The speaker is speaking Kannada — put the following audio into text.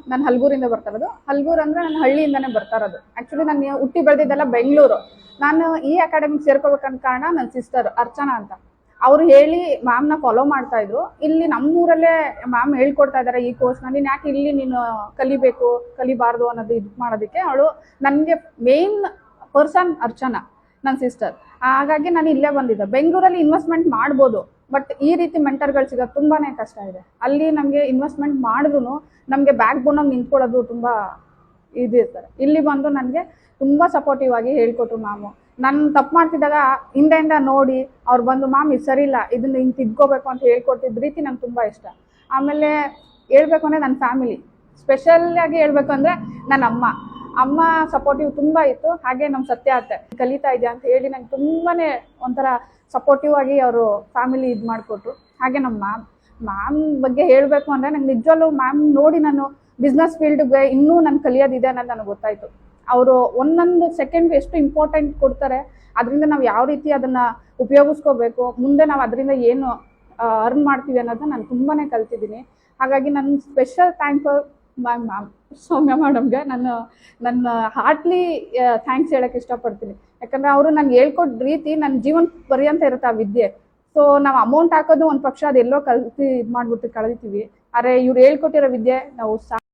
ನಾನು ಹಲ್ಗೂರಿಂದ ಬರ್ತಾ ಇರೋದು. ಹಲ್ಗೂರ್ ಅಂದ್ರೆ ನಾನು ಹಳ್ಳಿಯಿಂದಾನೇ ಬರ್ತಾ ಇರೋದು. ಆಕ್ಚುಲಿ ನಾನು ಹುಟ್ಟಿ ಬೆಳೆದಿದ್ದೆಲ್ಲ ಬೆಂಗಳೂರು. ನಾನು ಈ ಅಕಾಡೆಮಿಕ್ ಸೇರ್ಕೋಬೇಕಂತ ಕಾರಣ ನನ್ನ ಸಿಸ್ಟರ್ ಅರ್ಚನಾ ಅಂತ. ಅವ್ರು ಹೇಳಿ ಮ್ಯಾಮ್ನ ಫಾಲೋ ಮಾಡ್ತಾ ಇದ್ರು. ಇಲ್ಲಿ ನಮ್ಮೂರಲ್ಲೇ ಮ್ಯಾಮ್ ಹೇಳ್ಕೊಡ್ತಾ ಇದ್ದಾರೆ ಈ ಕೋರ್ಸ್ನ, ನೀನು ಯಾಕೆ ಇಲ್ಲಿ ನೀನು ಕಲಿಬಾರ್ದು ಅನ್ನೋದು ಇದು ಮಾಡೋದಕ್ಕೆ ಅವಳು ನನಗೆ ಮೇನ್ ಪರ್ಸನ್ ಅರ್ಚನಾ, ನನ್ನ ಸಿಸ್ಟರ್. ಹಾಗಾಗಿ ನಾನು ಇಲ್ಲೇ ಬಂದಿದ್ದೆ. ಬೆಂಗಳೂರಲ್ಲಿ ಇನ್ವೆಸ್ಟ್ಮೆಂಟ್ ಮಾಡ್ಬೋದು, ಬಟ್ ಈ ರೀತಿ ಮೆಂಟರ್ಗಳು ಸಿಗೋದು ತುಂಬಾನೇ ಕಷ್ಟ ಇದೆ. ಅಲ್ಲಿ ನಮಗೆ ಇನ್ವೆಸ್ಟ್ಮೆಂಟ್ ಮಾಡಿದ್ರು ನಮಗೆ ಬ್ಯಾಕ್ ಬೋನಾಗಿ ನಿಂತ್ಕೊಳ್ಳೋದು ತುಂಬಾ ಇದಿರ್ತಾರೆ. ಇಲ್ಲಿ ಬಂದು ನನಗೆ ತುಂಬಾ ಸಪೋರ್ಟಿವ್ ಆಗಿ ಹೇಳ್ಕೊಟ್ರು ಮ್ಯಾಮು. ನಾನು ತಪ್ಪು ಮಾಡ್ತಿದ್ದಾಗ ಹಿಂದೆಯಿಂದ ನೋಡಿ ಅವ್ರು ಬಂದು ಮ್ಯಾಮ್ ಇದು ಸರಿ ಇಲ್ಲ, ಇದನ್ನ ಹಿಂಗೆ ತಿದ್ಕೋಬೇಕು ಅಂತ ಹೇಳ್ಕೊಟ್ಟಿದ್ದ ರೀತಿ ನಂಗೆ ತುಂಬ ಇಷ್ಟ. ಆಮೇಲೆ ಹೇಳ್ಬೇಕು ಅಂದರೆ ನನ್ನ ಫ್ಯಾಮಿಲಿ, ಸ್ಪೆಷಲ್ ಆಗಿ ಹೇಳ್ಬೇಕು ಅಂದರೆ ನನ್ನ ಅಮ್ಮ ಸಪೋರ್ಟಿವ್ ತುಂಬ ಇತ್ತು. ಹಾಗೆ ನಮ್ಮ ಸತ್ಯ ಅತ್ತೆ ಕಲಿತಾ ಇದೆಯಾ ಅಂತ ಹೇಳಿ ನಂಗೆ ತುಂಬಾ ಒಂಥರ ಸಪೋರ್ಟಿವ್ ಆಗಿ ಅವರು ಫ್ಯಾಮಿಲಿ ಇದು ಮಾಡಿಕೊಟ್ರು. ಹಾಗೆ ನಮ್ಮ ಮ್ಯಾಮ್ ಬಗ್ಗೆ ಹೇಳಬೇಕು ಅಂದರೆ ನಂಗೆ ನಿಜವಲ್ಲೂ ಮ್ಯಾಮ್ ನೋಡಿ ನಾನು ಬಿಸ್ನೆಸ್ ಫೀಲ್ಡ್ಗೆ ಇನ್ನೂ ನಾನು ಕಲಿಯೋದಿದೆ ಅನ್ನೋದು ನನಗೆ ಗೊತ್ತಾಯಿತು. ಅವರು ಒಂದೊಂದು ಸೆಕೆಂಡ್ ಎಷ್ಟು ಇಂಪಾರ್ಟೆಂಟ್ ಕೊಡ್ತಾರೆ, ಅದರಿಂದ ನಾವು ಯಾವ ರೀತಿ ಅದನ್ನು ಉಪಯೋಗಿಸ್ಕೋಬೇಕು, ಮುಂದೆ ನಾವು ಅದರಿಂದ ಏನು ಅರ್ನ್ ಮಾಡ್ತೀವಿ ಅನ್ನೋದನ್ನ ನಾನು ತುಂಬಾ ಕಲ್ತಿದ್ದೀನಿ. ಹಾಗಾಗಿ ನನ್ನ ಸ್ಪೆಷಲ್ ಥ್ಯಾಂಕ್ಸ್ ಮೈ ಮ್ಯಾಮ್ ಸೌಮ್ಯ ಮೇಡಮ್ಗೆ ನನ್ನ ಹಾರ್ಟ್ಲಿ ಥ್ಯಾಂಕ್ಸ್ ಹೇಳೋಕ್ಕೆ ಇಷ್ಟಪಡ್ತೀನಿ. ಯಾಕಂದರೆ ಅವರು ನನಗೆ ಹೇಳ್ಕೊಟ್ಟ ರೀತಿ ನನ್ನ ಜೀವನ ಪರ್ಯಂತ ಇರುತ್ತೆ ಆ ವಿದ್ಯೆ. ಸೊ ನಾವು ಅಮೌಂಟ್ ಹಾಕೋದು ಒಂದು ಪಕ್ಷ ಅದೆಲ್ಲೋ ಕಲ್ತು ಇದು ಮಾಡಿಬಿಟ್ಟು ಕಳೀತೀವಿ. ಆದರೆ ಇವ್ರು ಹೇಳ್ಕೊಟ್ಟಿರೋ ವಿದ್ಯೆ ನಾವು